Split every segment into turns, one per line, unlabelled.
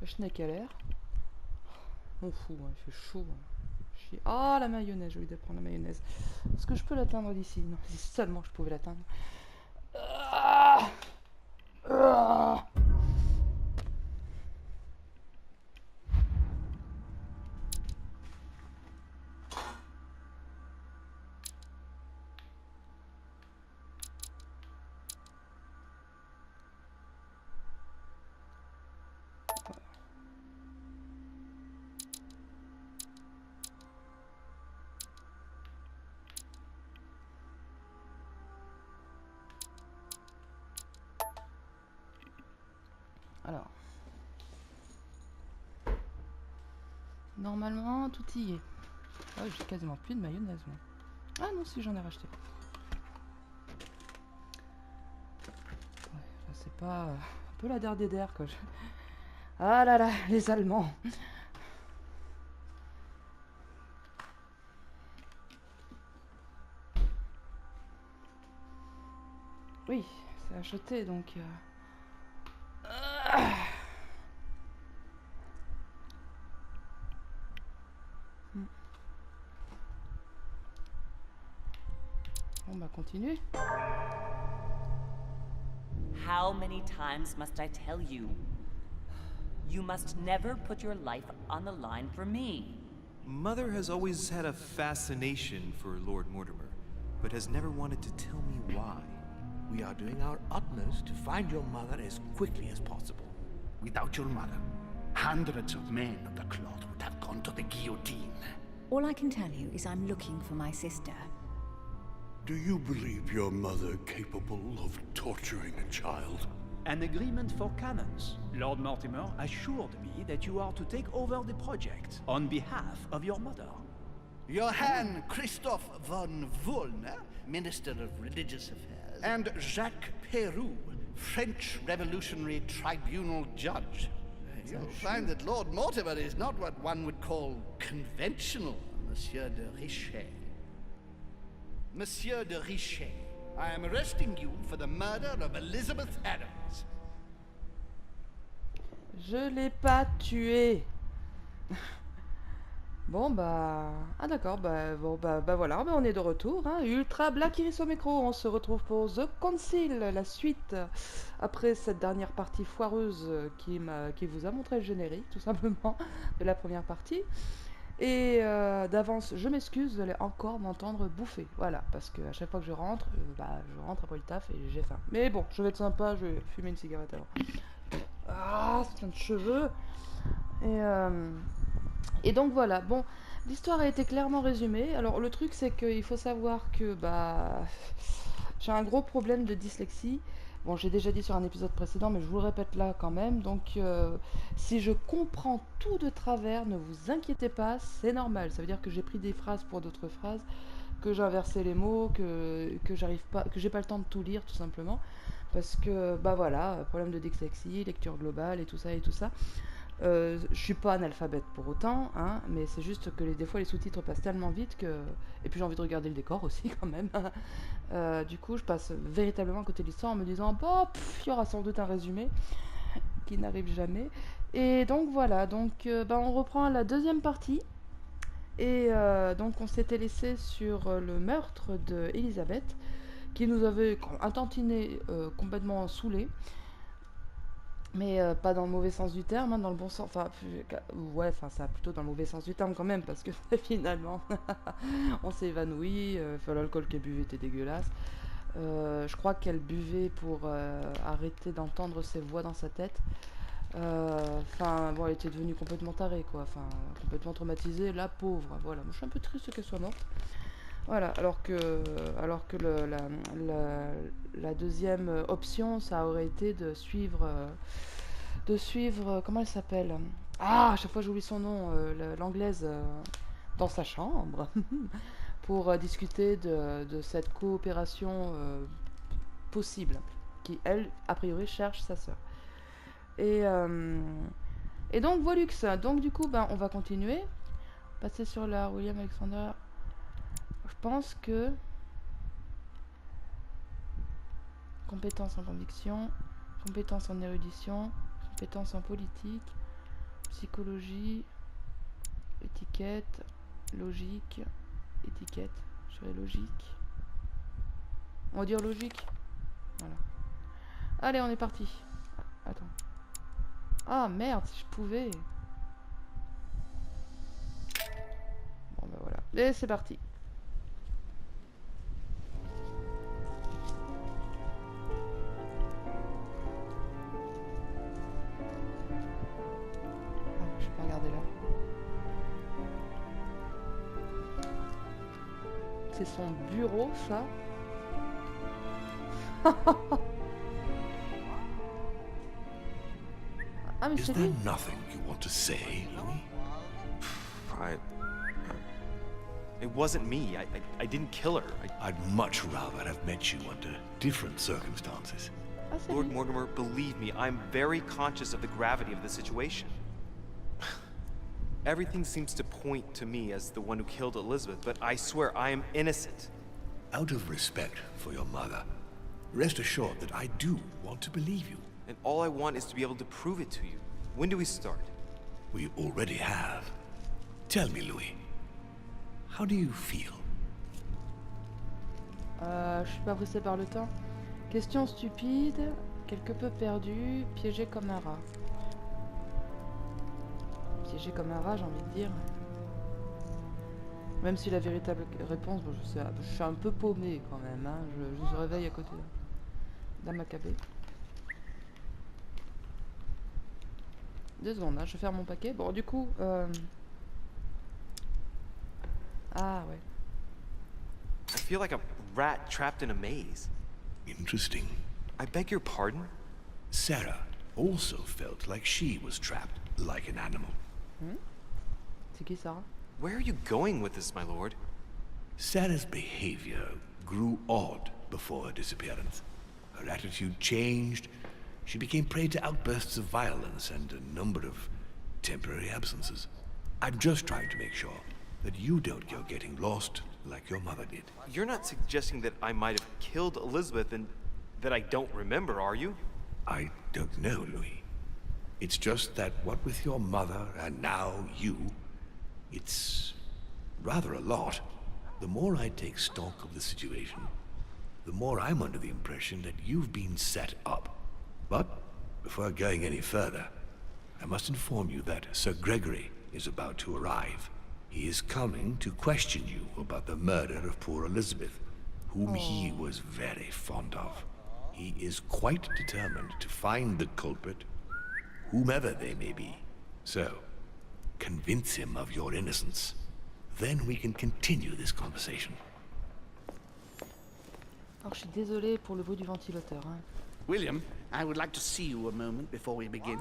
Le schneck à l'air. On fout, hein, il fait chaud. Ah, la mayonnaise, j'ai oublié de prendre la mayonnaise. Est-ce que je peux l'atteindre d'ici? Non, si seulement je pouvais l'atteindre. Ah ah. Alors, normalement, tout y est. Ah, j'ai quasiment plus de mayonnaise, moi. Ah non, si, j'en ai racheté. Ouais, enfin, c'est pas... un peu la der des der, quoi. Ah là là, les Allemands. Oui, c'est acheté, donc... Ah. On va continuer.
How many times must I tell you? You must never put your life on the line for me.
Mother has always had a fascination for Lord Mortimer, but has never wanted to tell me why.
We are doing our utmost to find your mother as quickly as possible.
Without your mother, hundreds of men of the cloth would have gone to the guillotine.
All I can tell you is I'm looking for my sister.
Do you believe your mother capable of torturing a child?
An agreement for cannons. Lord Mortimer assured me that you are to take over the project on behalf of your mother.
Johann Christoph von Wollner, Minister of Religious Affairs, and Jacques Peroux, French Revolutionary Tribunal Judge. You'll find that Lord Mortimer is not what one would call conventional, Monsieur de Richet. Monsieur de Richet, I am arresting you for the murder of Elizabeth Adams.
Je l'ai pas tué. Bon bah... Ah d'accord, bah voilà, bah on est de retour. Hein. Ultra Black Iris au micro, on se retrouve pour The Council, la suite. Après cette dernière partie foireuse qui vous a montré le générique, tout simplement, de la première partie. Et d'avance, je m'excuse, vous allez encore m'entendre bouffer. Voilà, parce que à chaque fois que je rentre après le taf et j'ai faim. Mais bon, je vais être sympa, je vais fumer une cigarette avant. Ah, c'est plein de cheveux. Et donc voilà, bon, l'histoire a été clairement résumée. Alors le truc c'est qu'il faut savoir que j'ai un gros problème de dyslexie. Bon, j'ai déjà dit sur un épisode précédent, mais je vous le répète là quand même. Donc, si je comprends tout de travers, ne vous inquiétez pas, c'est normal. Ça veut dire que j'ai pris des phrases pour d'autres phrases, que j'ai inversé les mots, que j'arrive pas, que j'ai pas le temps de tout lire, tout simplement, parce que bah voilà, problème de dyslexie, lecture globale et tout ça et tout ça. Je suis pas analphabète pour autant, hein, mais c'est juste que des fois les sous-titres passent tellement vite que... Et puis j'ai envie de regarder le décor aussi quand même. Du coup je passe véritablement à côté de l'histoire en me disant bah il y aura sans doute un résumé qui n'arrive jamais. Et donc voilà, donc on reprend la deuxième partie. Et donc on s'était laissé sur le meurtre de Elisabeth qui nous avait un tantinet complètement saoulé. Mais pas dans le mauvais sens du terme, hein, dans le bon sens. Enfin, ouais, enfin, ça plutôt dans le mauvais sens du terme quand même, parce que finalement, on s'est évanoui. L'alcool qu'elle buvait était dégueulasse. Je crois qu'elle buvait pour arrêter d'entendre ses voix dans sa tête. Enfin, bon, elle était devenue complètement tarée, quoi. Enfin, complètement traumatisée, la pauvre. Voilà, moi je suis un peu triste qu'elle soit morte. Voilà, alors que la deuxième option, ça aurait été de suivre, comment elle s'appelle? Ah, à chaque fois j'oublie son nom, l'anglaise, dans sa chambre, pour discuter de cette coopération possible, qui, elle, a priori, cherche sa sœur. Et donc, Volux, donc du coup, on va continuer, passer sur la William Alexander. Je pense que compétences en conviction, compétences en érudition, compétences en politique, Psychologie, étiquette, logique, étiquette, je dirais logique. On va dire logique. Voilà. Allez, on est parti. Attends. Ah merde, si je pouvais. Bon ben voilà. Et c'est parti. Ah, je vais pas regarder là. C'est son bureau, ça. Ah mais
Is
c'est
there
lui.
nothing you want to say, Louis?
It wasn't me. I didn't kill her.
I'd much rather have met you under different circumstances.
Ah c'est
Lord
lui.
Mortimer, believe me, I'm very conscious of the gravity of the situation. Everything seems to point to me as the one who killed Elizabeth, but I swear I am innocent.
Out of respect for your mother, rest assured that I do want to believe you.
And all I want is to be able to prove it to you. When do we start?
We already have. Tell me, Louis, how do you feel?
Je suis pas pressé par le temps. Question stupide, quelque peu perdue, piégé comme un rat. Piégé comme un rat, j'ai envie de dire. Même si la véritable réponse, bon, je suis un peu paumé quand même. Hein. Je me réveille à côté d'un macabé. 2 secondes, hein, je vais faire mon paquet. Bon, du coup... Ah, ouais.
I feel like a rat trapped in a maze.
Interesting.
I beg your pardon?
Sarah also felt like she was trapped like an animal.
C'est qui, Sarah?
Where are you going with this, my lord?
Sarah's behavior grew odd before her disappearance. Her attitude changed. She became prey to outbursts of violence and a number of temporary absences. I'm just trying to make sure that you don't go getting lost like your mother did.
You're not suggesting that I might have killed Elizabeth and that I don't remember, are you?
I don't know, Louis. It's just that what with your mother and now you, it's rather a lot. The more I take stock of the situation, the more I'm under the impression that you've been set up. But before going any further, I must inform you that Sir Gregory is about to arrive. He is coming to question you about the murder of poor Elizabeth, whom he was very fond of. He is quite determined to find the culprit, whomever they may be. So, convince him of your innocence. Then we can continue this conversation.
Alors, je suis désolée pour le bruit du ventilateur. Hein.
William, I would like to see you a moment before we begin.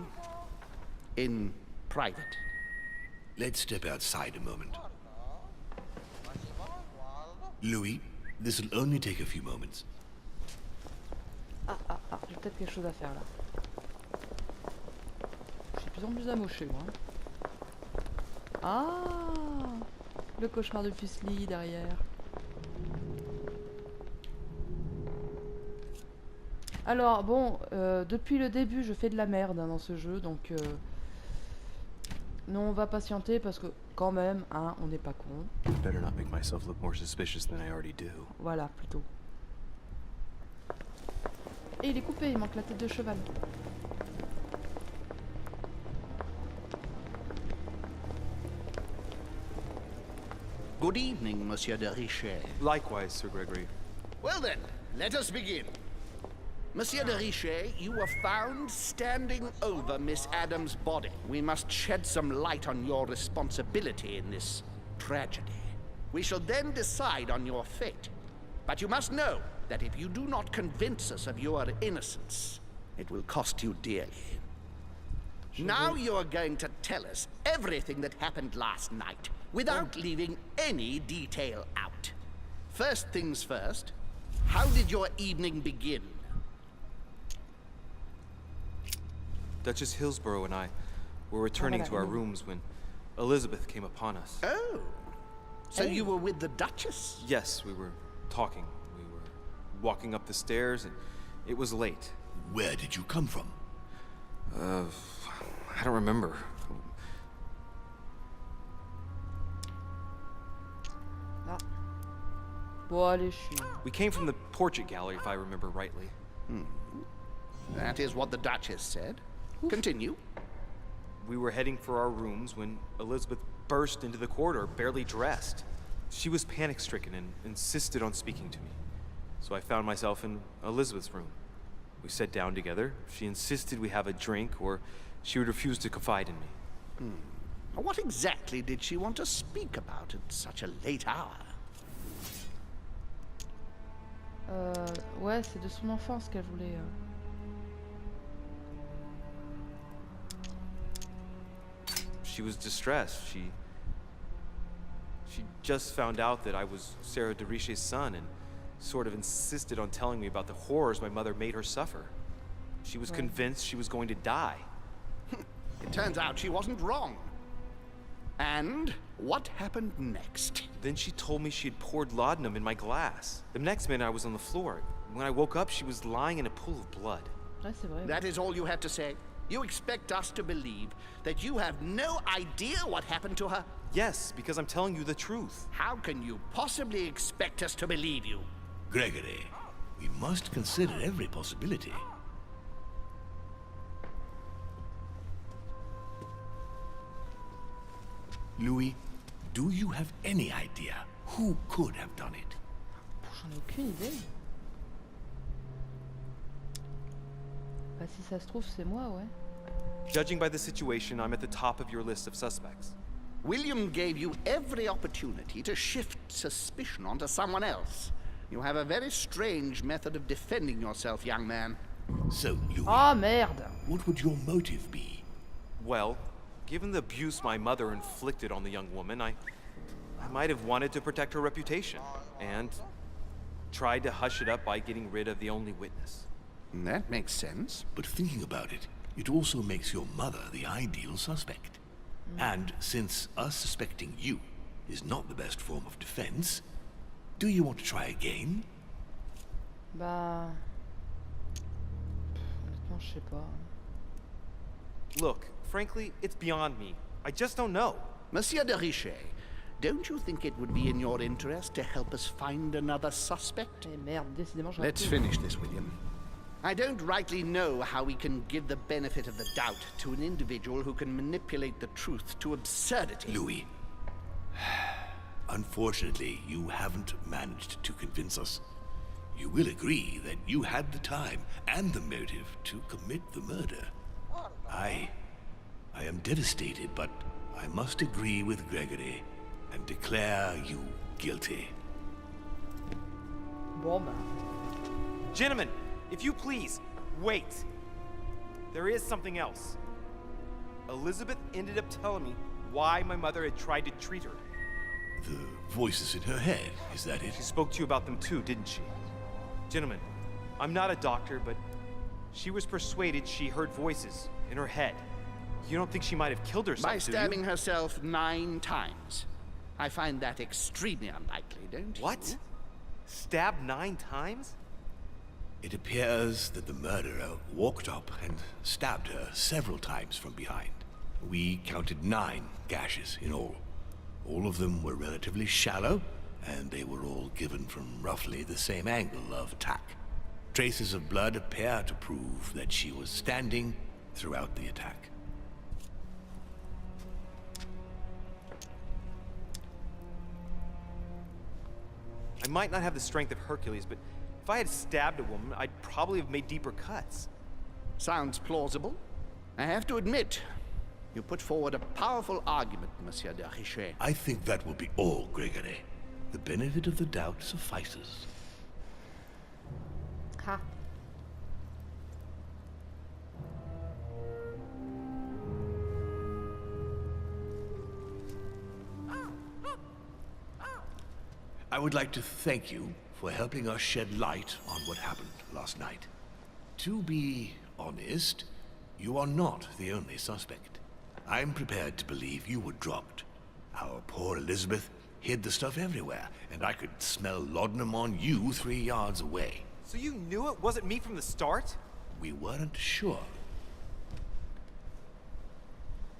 In private.
Let's step outside a moment. Louis, this will only take a few moments.
Ah, j'ai peut-être quelque chose à faire là. Je suis de plus en plus amoché, moi. Ah, le cauchemar de Fuseli derrière. Alors, bon, depuis le début, je fais de la merde hein, dans ce jeu, donc... Non, on va patienter parce que, quand même, hein, on n'est pas con.
Better not make myself look more suspicious than I already do.
Voilà, plutôt. Et il est coupé, il manque la tête de cheval.
Good evening, Monsieur de Richet.
Likewise, Sir Gregory.
Well then, let us begin. Monsieur de Richet, you were found standing over Miss Adams' body. We must shed some light on your responsibility in this tragedy. We shall then decide on your fate. But you must know that if you do not convince us of your innocence, it will cost you dearly. Now you are going to tell us everything that happened last night, without leaving any detail out. First things first, how did your evening begin?
Duchess Hillsborough and I were returning to our rooms when Elizabeth came upon us.
Oh, so you were with the Duchess?
Yes, we were talking. We were walking up the stairs and it was late.
Where did you come from?
I don't remember.
Bon, allez, je suis...
We came from the portrait gallery, if I remember rightly.
That is what the Duchess said. Continue.
We were heading for our rooms when Elizabeth burst into the corridor, barely dressed. She was panic-stricken and insisted on speaking to me. So I found myself in Elizabeth's room. We sat down together. She insisted we have a drink, or she would refuse to confide in me.
What exactly did she want to speak about at such a late hour?
Ouais, c'est de son enfance qu'elle voulait...
She was distressed. She just found out that I was Sarah de Richet's son and sort of insisted on telling me about the horrors my mother made her suffer. She was convinced she was going to die.
It turns out she wasn't wrong. And what happened next?
Then she told me she had poured laudanum in my glass. The next minute I was on the floor. When I woke up, she was lying in a pool of blood.
Ouais, c'est vrai.
That is all you have to say? You expect us to believe that you have no idea what happened to her?
Yes, because I'm telling you the truth.
How can you possibly expect us to believe you?
Gregory, we must consider every possibility. Louis, do you have any idea who could have done it?
J'en ai aucune idée. Bah si ça se trouve, c'est moi, ouais.
Judging by the situation, I'm at the top of your list of suspects.
William gave you every opportunity to shift suspicion onto someone else. You have a very strange method of defending yourself, young man.
So, Louis,
Ah, merde!
what would your motive be?
Well, given the abuse my mother inflicted on the young woman, I might have wanted to protect her reputation, and tried to hush it up by getting rid of the only witness.
That makes sense.
But thinking about it, it also makes your mother the ideal suspect. And since us suspecting you is not the best form of defense, do you want to try again?
Bah... Honnêtement, je sais pas.
Look, frankly, it's beyond me. I just don't know.
Monsieur de Richet, don't you think it would be in your interest to help us find another suspect?
Eh merde, décidément, j'en
Let's finish this, William. I don't rightly know how we can give the benefit of the doubt to an individual who can manipulate the truth to absurdity.
Louis, unfortunately, you haven't managed to convince us. You will agree that you had the time and the motive to commit the murder. I am devastated, but I must agree with Gregory and declare you guilty.
Bon bah...
Gentlemen, if you please, wait. There is something else. Elizabeth ended up telling me why my mother had tried to treat her.
The voices in her head, is that it?
She spoke to you about them too, didn't she? Gentlemen, I'm not a doctor, but she was persuaded she heard voices in her head. You don't think she might have killed herself,
By
do you?
stabbing herself 9 times. I find that extremely unlikely, don't you?
What? Stabbed 9 times?
It appears that the murderer walked up and stabbed her several times from behind. We counted 9 gashes in all. All of them were relatively shallow, and they were all given from roughly the same angle of attack. Traces of blood appear to prove that she was standing throughout the attack.
I might not have the strength of Hercules, but if I had stabbed a woman, I'd probably have made deeper cuts.
Sounds plausible. I have to admit, you put forward a powerful argument, Monsieur de Richet.
I think that will be all, Gregory. The benefit of the doubt suffices.
Ha.
I would like to thank you for helping us shed light on what happened last night. To be honest, you are not the only suspect. I'm prepared to believe you were drugged. Our poor Elizabeth hid the stuff everywhere, and I could smell laudanum on you 3 yards away.
So you knew it wasn't me from the start?
We weren't sure.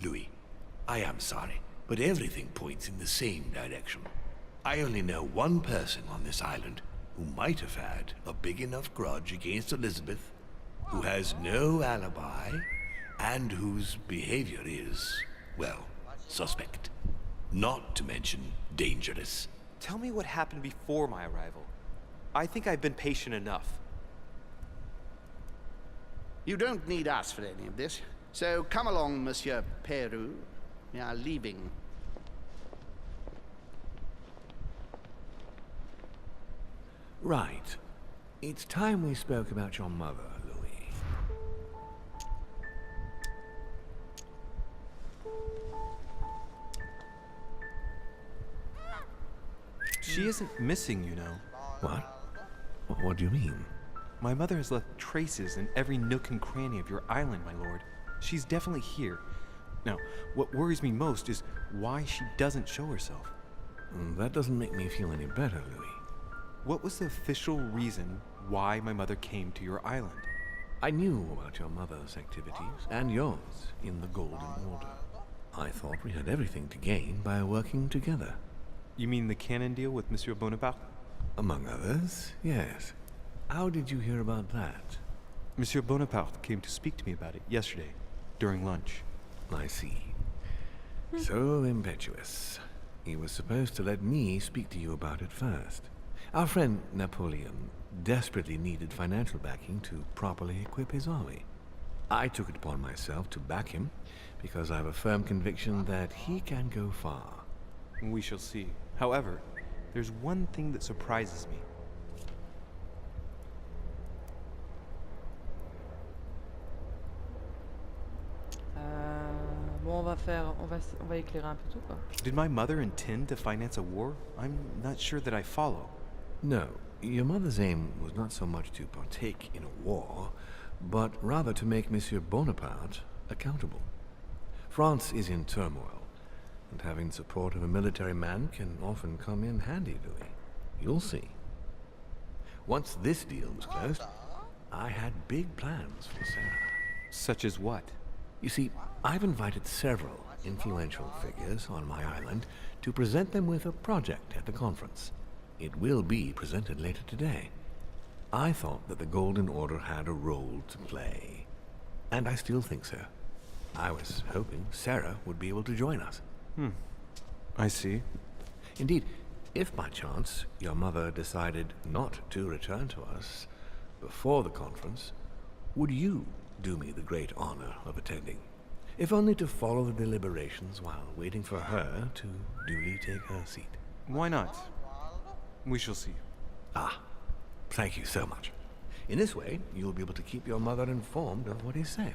Louis, I am sorry, but everything points in the same direction. I only know one person on this island who might have had a big enough grudge against Elizabeth, who has no alibi, and whose behavior is, well, suspect. Not to mention dangerous.
Tell me what happened before my arrival. I think I've been patient enough.
You don't need us for any of this. So come along, Monsieur Peru. We are leaving.
Right. It's time we spoke about your mother, Louis.
She isn't missing, you know.
What? What do you mean?
My mother has left traces in every nook and cranny of your island, my lord. She's definitely here. Now, what worries me most is why she doesn't show herself.
That doesn't make me feel any better, Louis.
What was the official reason why my mother came to your island?
I knew about your mother's activities, and yours, in the Golden Order. I thought we had everything to gain by working together.
You mean the canon deal with Monsieur Bonaparte?
Among others, yes. How did you hear about that?
Monsieur Bonaparte came to speak to me about it yesterday, during lunch.
I see. So impetuous. He was supposed to let me speak to you about it first. Our friend Napoleon desperately needed financial backing to properly equip his army. I took it upon myself to back him, because I have a firm conviction that he can go far.
We shall see. However, there's one thing that surprises me.
Bon, on va éclairer un peu tout, quoi.
Did my mother intend to finance a war? I'm not sure that I follow.
No, your mother's aim was not so much to partake in a war, but rather to make Monsieur Bonaparte accountable. France is in turmoil, and having the support of a military man can often come in handy, Louis. You'll see. Once this deal was closed, I had big plans for Sarah.
Such as what?
You see, I've invited several influential figures on my island to present them with a project at the conference. It will be presented later today. I thought that the Golden Order had a role to play, and I still think so. I was hoping Sarah would be able to join us.
I see.
Indeed, if by chance your mother decided not to return to us before the conference, would you do me the great honor of attending? If only to follow the deliberations while waiting for her to duly take her seat.
Why not? We shall see.
Ah, thank you so much. In this way, you'll be able to keep your mother informed of what is said.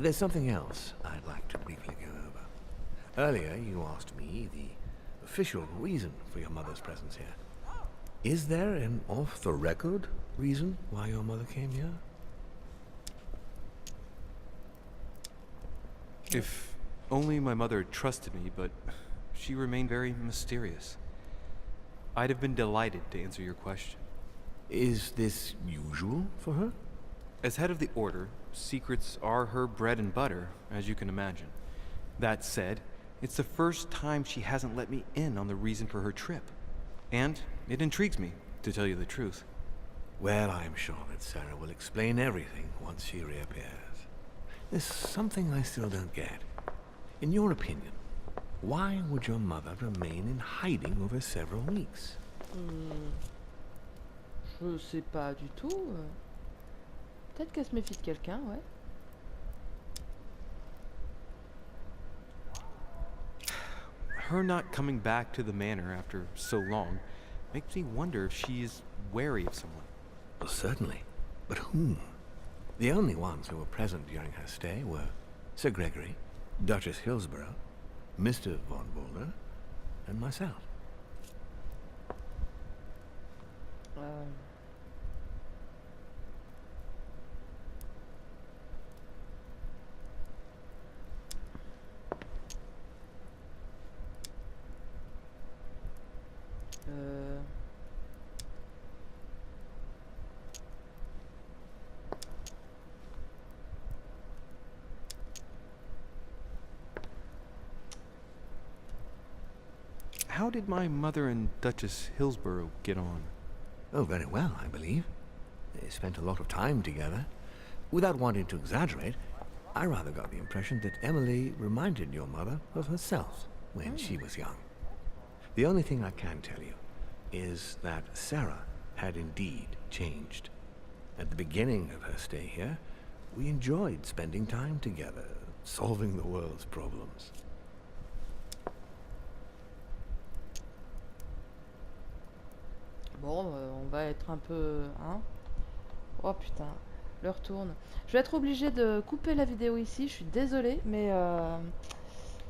There's something else I'd like to briefly go over. Earlier, you asked me the official reason for your mother's presence here. Is there an off-the-record reason why your mother came here?
If only my mother trusted me, but she remained very mysterious. I'd have been delighted to answer your question.
Is this usual for her?
As head of the Order, secrets are her bread and butter, as you can imagine. That said, it's the first time she hasn't let me in on the reason for her trip. And it intrigues me, to tell you the truth.
Well, I'm sure that Sarah will explain everything once she reappears. There's something I still don't get. In your opinion, why would your mother remain in hiding over several weeks?
Je sais pas du tout. Peut-être qu'elle se méfie de quelqu'un, ouais.
Her not coming back to the manor after so long makes me wonder if she is wary of someone.
Well, certainly. But whom? The only ones who were present during her stay were Sir Gregory, Duchess Hillsborough, Mr. von Boulder, and myself.
how did my mother and Duchess Hillsborough get on?
Oh, very well, I believe. They spent a lot of time together. Without wanting to exaggerate, I rather got the impression that Emily reminded your mother of herself when she was young. The only thing I can tell you is that Sarah had indeed changed. At the beginning of her stay here, we enjoyed spending time together, solving the world's problems.
Bon, on va être un peu... Hein? Oh putain, l'heure tourne. Je vais être obligée de couper la vidéo ici, je suis désolée, mais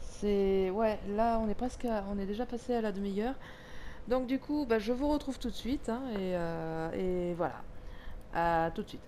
c'est... Ouais, là on est presque on est déjà passé à la demi-heure. Donc du coup, bah, je vous retrouve tout de suite, hein, et voilà. À tout de suite.